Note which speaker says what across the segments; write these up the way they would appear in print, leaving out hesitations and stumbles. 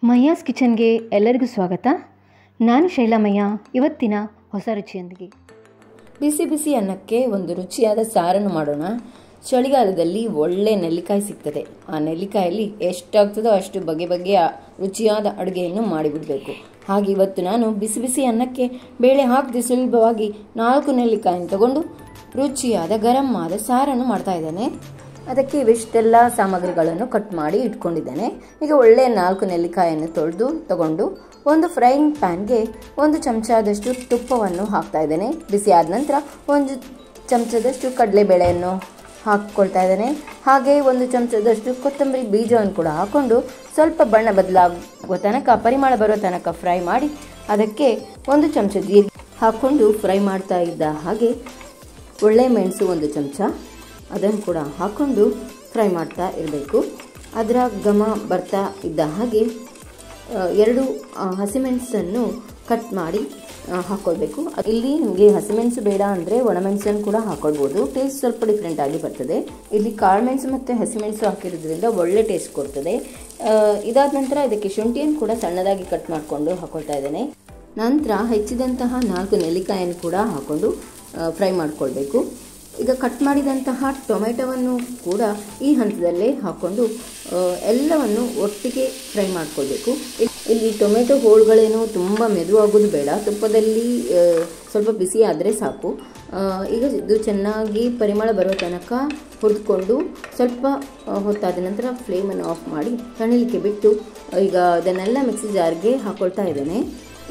Speaker 1: ಮಯ್ಯಾಸ್ ಕಿಚನ್ಗೆ ಎಲ್ಲರಿಗೂ ಸ್ವಾಗತ. ನಾನು ಶೈಲಾಮಯ್ಯ. ಇವತ್ತಿನ ಹೊಸ ರುಚಿಯೊಂದಿಗೆ
Speaker 2: ಬಿಸಿ ಬಿಸಿ ಅನ್ನಕ್ಕೆ ಒಂದು ರುಚಿಯಾದ ಸಾರನ್ನು ಮಾಡೋಣ. ಚಳಿಗಾಲದಲ್ಲಿ ಒಳ್ಳೆ ನೆಲ್ಲಿಕಾಯಿ ಸಿಗ್ತದೆ. ಆ ನೆಲ್ಲಿಕಾಯಲ್ಲಿ ಎಷ್ಟಾಗ್ತದೋ ಅಷ್ಟು ಬಗೆ ಬಗೆಯ ರುಚಿಯಾದ ಅಡುಗೆಯನ್ನು ಮಾಡಿಬಿಡಬೇಕು. ಹಾಗೆ ಇವತ್ತು ನಾನು ಬಿಸಿ ಬಿಸಿ ಅನ್ನಕ್ಕೆ ಬೇಳೆ ಹಾಕದೆ ಸುಲಭವಾಗಿ 4 ನೆಲ್ಲಿಕಾಯನ್ನು ತಗೊಂಡು ರುಚಿಯಾದ ಗರಂ ಆದ ಸಾರನ್ನು ಮಾಡ್ತಾ ಇದ್ದೇನೆ. ಅದಕ್ಕೆ ಇವಿಷ್ಟೆಲ್ಲ ಸಾಮಗ್ರಿಗಳನ್ನು ಕಟ್ ಮಾಡಿ ಇಟ್ಕೊಂಡಿದ್ದೇನೆ. ಈಗ ಒಳ್ಳೆಯ 4 ನೆಲ್ಲಿಕಾಯನ್ನು ತಗೊಂಡು ಒಂದು ಫ್ರೈಯಿಂಗ್ ಪ್ಯಾನ್ಗೆ 1 ಚಮಚದಷ್ಟು ತುಪ್ಪವನ್ನು ಹಾಕ್ತಾ ಇದ್ದೇನೆ. ಬಿಸಿ ಆದ ನಂತರ 1 ಚಮಚದಷ್ಟು ಕಡಲೆಬೇಳೆಯನ್ನು ಹಾಕ್ಕೊಳ್ತಾ ಇದ್ದೇನೆ. ಹಾಗೆ 1 ಚಮಚದಷ್ಟು ಕೊತ್ತಂಬರಿ ಬೀಜವನ್ನು ಕೂಡ ಹಾಕ್ಕೊಂಡು ಸ್ವಲ್ಪ ಬಣ್ಣ ಬದಲಾಗುವ ತನಕ, ಪರಿಮಳ ಬರೋ ತನಕ ಫ್ರೈ ಮಾಡಿ ಅದಕ್ಕೆ 1 ಚಮಚ ಜೀರಿಗೆ ಹಾಕ್ಕೊಂಡು ಫ್ರೈ ಮಾಡ್ತಾ ಇದ್ದ ಹಾಗೆ ಒಳ್ಳೆ ಮೆಣಸು 1 ಚಮಚ ಅದನ್ನು ಕೂಡ ಹಾಕ್ಕೊಂಡು ಫ್ರೈ ಮಾಡ್ತಾ ಇರಬೇಕು. ಅದರ ಘಮ ಬರ್ತಾ ಇದ್ದ ಹಾಗೆ 2 ಹಸಿಮೆಣಸನ್ನು ಕಟ್ ಮಾಡಿ ಹಾಕ್ಕೊಳ್ಬೇಕು. ಇಲ್ಲಿ ನಿಮಗೆ ಹಸಿಮೆಣಸು ಬೇಡ ಅಂದರೆ ಒಣಮೆಣಸನ್ನು ಕೂಡ ಹಾಕ್ಕೊಳ್ಬೋದು. ಟೇಸ್ಟ್ ಸ್ವಲ್ಪ ಡಿಫ್ರೆಂಟ್ ಆಗಿ ಬರ್ತದೆ. ಇಲ್ಲಿ ಕಾಳುಮೆಣಸು ಮತ್ತು ಹಸಿಮೆಣಸು ಹಾಕಿರೋದ್ರಿಂದ ಒಳ್ಳೆ ಟೇಸ್ಟ್ ಕೊಡ್ತದೆ. ಇದಾದ ನಂತರ ಇದಕ್ಕೆ ಶುಂಠಿಯನ್ನು ಕೂಡ ಸಣ್ಣದಾಗಿ ಕಟ್ ಮಾಡಿಕೊಂಡು ಹಾಕ್ಕೊಳ್ತಾ ಇದ್ದೇನೆ. ನಂತರ ಹೆಚ್ಚಿದಂತಹ 4 ನೆಲ್ಲಿಕಾಯನ್ನು ಕೂಡ ಹಾಕ್ಕೊಂಡು ಫ್ರೈ ಮಾಡಿಕೊಳ್ಬೇಕು. ಈಗ ಕಟ್ ಮಾಡಿದಂತಹ ಟೊಮೆಟೊವನ್ನು ಕೂಡ ಈ ಹಂತದಲ್ಲೇ ಹಾಕ್ಕೊಂಡು ಎಲ್ಲವನ್ನು ಒಟ್ಟಿಗೆ ಫ್ರೈ ಮಾಡಿಕೊಳ್ಬೇಕು. ಇಲ್ಲಿ ಟೊಮೆಟೊ ಹೋಳುಗಳೇನು ತುಂಬ ಮೆದುವಾಗೋದು ಬೇಡ, ತುಪ್ಪದಲ್ಲಿ ಸ್ವಲ್ಪ ಬಿಸಿ ಆದರೆ ಸಾಕು. ಈಗ ಇದು ಚೆನ್ನಾಗಿ ಪರಿಮಳ ಬರೋ ತನಕ ಹುರಿದುಕೊಂಡು ಸ್ವಲ್ಪ ಹೊತ್ತಾದ ನಂತರ ಫ್ಲೇಮನ್ನು ಆಫ್ ಮಾಡಿ ತಣಿಲಿಕ್ಕೆ ಬಿಟ್ಟು ಈಗ ಅದನ್ನೆಲ್ಲ ಮಿಕ್ಸಿ ಜಾರ್ಗೆ ಹಾಕ್ಕೊಳ್ತಾ ಇದ್ದೇನೆ.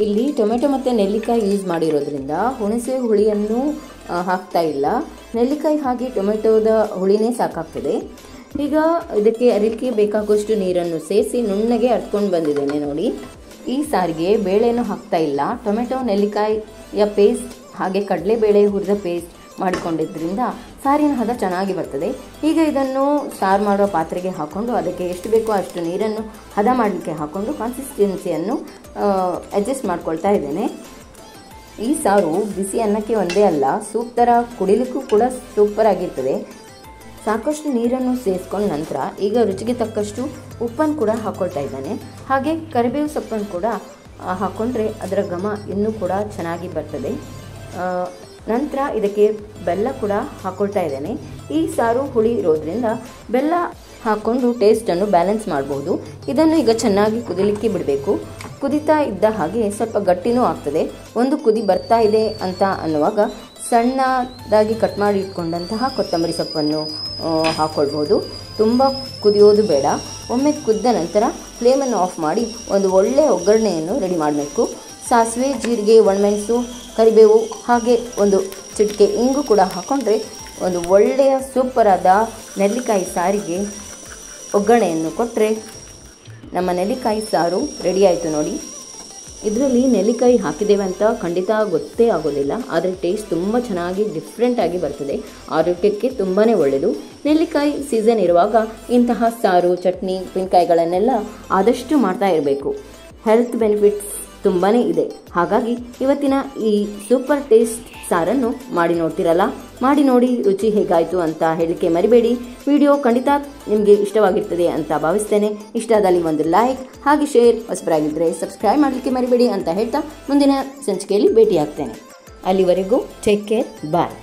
Speaker 2: ಇಲ್ಲಿ ಟೊಮೆಟೊ ಮತ್ತು ನೆಲ್ಲಿಕಾಯಿ ಯೂಸ್ ಮಾಡಿರೋದ್ರಿಂದ ಹುಣಸೆ ಹುಳಿಯನ್ನು ಹಾಕ್ತಾ ಇಲ್ಲ. ನೆಲ್ಲಿಕಾಯಿ ಹಾಗೆ ಟೊಮೆಟೊದ ಹುಳಿನೇ ಸಾಕಾಗ್ತದೆ. ಈಗ ಇದಕ್ಕೆ ಅರಿಲಿಕ್ಕೆ ಬೇಕಾಗುವಷ್ಟು ನೀರನ್ನು ಸೇರಿಸಿ ನುಣ್ಣಗೆ ಅರ್ತ್ಕೊಂಡು ಬಂದಿದ್ದೇನೆ ನೋಡಿ. ಈ ಸಾರಿಗೆ ಬೇಳೆನೂ ಹಾಕ್ತಾ ಇಲ್ಲ. ಟೊಮೆಟೊ ನೆಲ್ಲಿಕಾಯಿಯ ಪೇಸ್ಟ್ ಹಾಗೆ ಕಡಲೆಬೇಳೆ ಹುರಿದ ಪೇಸ್ಟ್ ಮಾಡಿಕೊಂಡಿದ್ದರಿಂದ ಸಾರಿನ ಹದ ಚೆನ್ನಾಗಿ ಬರ್ತದೆ. ಈಗ ಇದನ್ನು ಸಾರು ಮಾಡೋ ಪಾತ್ರೆಗೆ ಹಾಕ್ಕೊಂಡು ಅದಕ್ಕೆ ಎಷ್ಟು ಬೇಕೋ ಅಷ್ಟು ನೀರನ್ನು ಹದ ಮಾಡಲಿಕ್ಕೆ ಹಾಕ್ಕೊಂಡು ಕನ್ಸಿಸ್ಟೆನ್ಸಿಯನ್ನು ಅಡ್ಜಸ್ಟ್ ಮಾಡ್ಕೊಳ್ತಾ ಇದ್ದೇನೆ. ಈ ಸಾರು ಬಿಸಿ ಅನ್ನಕ್ಕೆ ಒಂದೇ ಅಲ್ಲ, ಸೂಪ್ ಥರ ಕುಡಿಲಿಕ್ಕೂ ಕೂಡ ಸೂಪರ್ ಆಗಿರ್ತದೆ. ಸಾಕಷ್ಟು ನೀರನ್ನು ಸೇರಿಸ್ಕೊಂಡ ನಂತರ ಈಗ ರುಚಿಗೆ ತಕ್ಕಷ್ಟು ಉಪ್ಪನ್ನು ಕೂಡ ಹಾಕ್ಕೊಳ್ತಾ ಇದ್ದಾನೆ. ಹಾಗೆ ಕರಿಬೇವು ಸೊಪ್ಪನ್ನು ಕೂಡ ಹಾಕ್ಕೊಂಡ್ರೆ ಅದರ ಘಮ ಇನ್ನೂ ಕೂಡ ಚೆನ್ನಾಗಿ ಬರ್ತದೆ. ನಂತರ ಇದಕ್ಕೆ ಬೆಲ್ಲ ಕೂಡ ಹಾಕ್ಕೊಳ್ತಾ ಇದ್ದೇನೆ. ಈ ಸಾರು ಹುಳಿ ಇರೋದ್ರಿಂದ ಬೆಲ್ಲ ಹಾಕ್ಕೊಂಡು ಟೇಸ್ಟನ್ನು ಬ್ಯಾಲೆನ್ಸ್ ಮಾಡಬಹುದು. ಇದನ್ನು ಈಗ ಚೆನ್ನಾಗಿ ಕುದಿಲಿಕ್ಕೆ ಬಿಡಬೇಕು. ಕುದಿತಾ ಇದ್ದ ಹಾಗೆ ಸ್ವಲ್ಪ ಗಟ್ಟಿನೂ ಆಗ್ತದೆ. ಒಂದು ಕುದಿ ಬರ್ತಾ ಇದೆ ಅಂತ ಅನ್ನುವಾಗ ಸಣ್ಣದಾಗಿ ಕಟ್ ಮಾಡಿ ಇಟ್ಕೊಂಡಂತಹ ಕೊತ್ತಂಬರಿ ಸೊಪ್ಪನ್ನು ಹಾಕ್ಕೊಳ್ಬೋದು. ತುಂಬ ಕುದಿಯೋದು ಬೇಡ. ಒಮ್ಮೆ ಕುದ್ದ ನಂತರ ಫ್ಲೇಮನ್ನು ಆಫ್ ಮಾಡಿ ಒಂದು ಒಳ್ಳೆಯ ಒಗ್ಗರಣೆಯನ್ನು ರೆಡಿ ಮಾಡಬೇಕು. ಸಾಸಿವೆ, ಜೀರಿಗೆ, ಒಣಮೆಣಸು, ಕರಿಬೇವು ಹಾಗೆ 1 ಚಿಟಿಕೆ ಇಂಗು ಕೂಡ ಹಾಕ್ಕೊಂಡ್ರೆ ಒಂದು ಒಳ್ಳೆಯ ಸೂಪರಾದ ನೆಲ್ಲಿಕಾಯಿ ಸಾರಿಗೆ ಒಗ್ಗರಣೆಯನ್ನು ಕೊಟ್ಟರೆ ನಮ್ಮ ನೆಲ್ಲಿಕಾಯಿ ಸಾರು ರೆಡಿ ಆಯಿತು ನೋಡಿ. ಇದರಲ್ಲಿ ನೆಲ್ಲಿಕಾಯಿ ಹಾಕಿದ್ದೇವೆ ಅಂತ ಖಂಡಿತ ಗೊತ್ತೇ ಆಗೋದಿಲ್ಲ, ಆದರೆ ಟೇಸ್ಟ್ ತುಂಬ ಚೆನ್ನಾಗಿ ಡಿಫ್ರೆಂಟಾಗಿ ಬರ್ತದೆ. ಆರೋಗ್ಯಕ್ಕೆ ತುಂಬಾ ಒಳ್ಳೆಯದು. ನೆಲ್ಲಿಕಾಯಿ ಸೀಸನ್ ಇರುವಾಗ ಇಂತಹ ಸಾರು, ಚಟ್ನಿ, ಉಪ್ಪಿನಕಾಯಿಗಳನ್ನೆಲ್ಲ ಆದಷ್ಟು ಮಾಡ್ತಾ ಇರಬೇಕು. ಹೆಲ್ತ್ ಬೆನಿಫಿಟ್ಸ್ ತುಂಬಾ ಇದೆ. ಹಾಗಾಗಿ ಇವತ್ತಿನ ಈ ಸೂಪರ್ ಟೇಸ್ಟ್ ಸಾರನ್ನು ಮಾಡಿ ನೋಡ್ತಿರಲ್ಲ, ಮಾಡಿ ನೋಡಿ ರುಚಿ ಹೇಗಾಯಿತು ಅಂತ ಹೇಳಲಿಕ್ಕೆ ಮರಿಬೇಡಿ. ವಿಡಿಯೋ ಖಂಡಿತ ನಿಮಗೆ ಇಷ್ಟವಾಗಿರ್ತದೆ ಅಂತ ಭಾವಿಸ್ತೇನೆ. ಇಷ್ಟ ಆದಲ್ಲಿ ಒಂದು ಲೈಕ್ ಹಾಗೆ ಶೇರ್, ಹೊಸಬರಾಗಿದ್ದರೆ ಸಬ್ಸ್ಕ್ರೈಬ್ ಮಾಡಲಿಕ್ಕೆ ಮರಿಬೇಡಿ ಅಂತ ಹೇಳ್ತಾ ಮುಂದಿನ ಸಂಚಿಕೆಯಲ್ಲಿ ಭೇಟಿ ಆಗ್ತೇನೆ. ಅಲ್ಲಿವರೆಗೂ ಟೇಕ್ ಕೇರ್, ಬಾಯ್.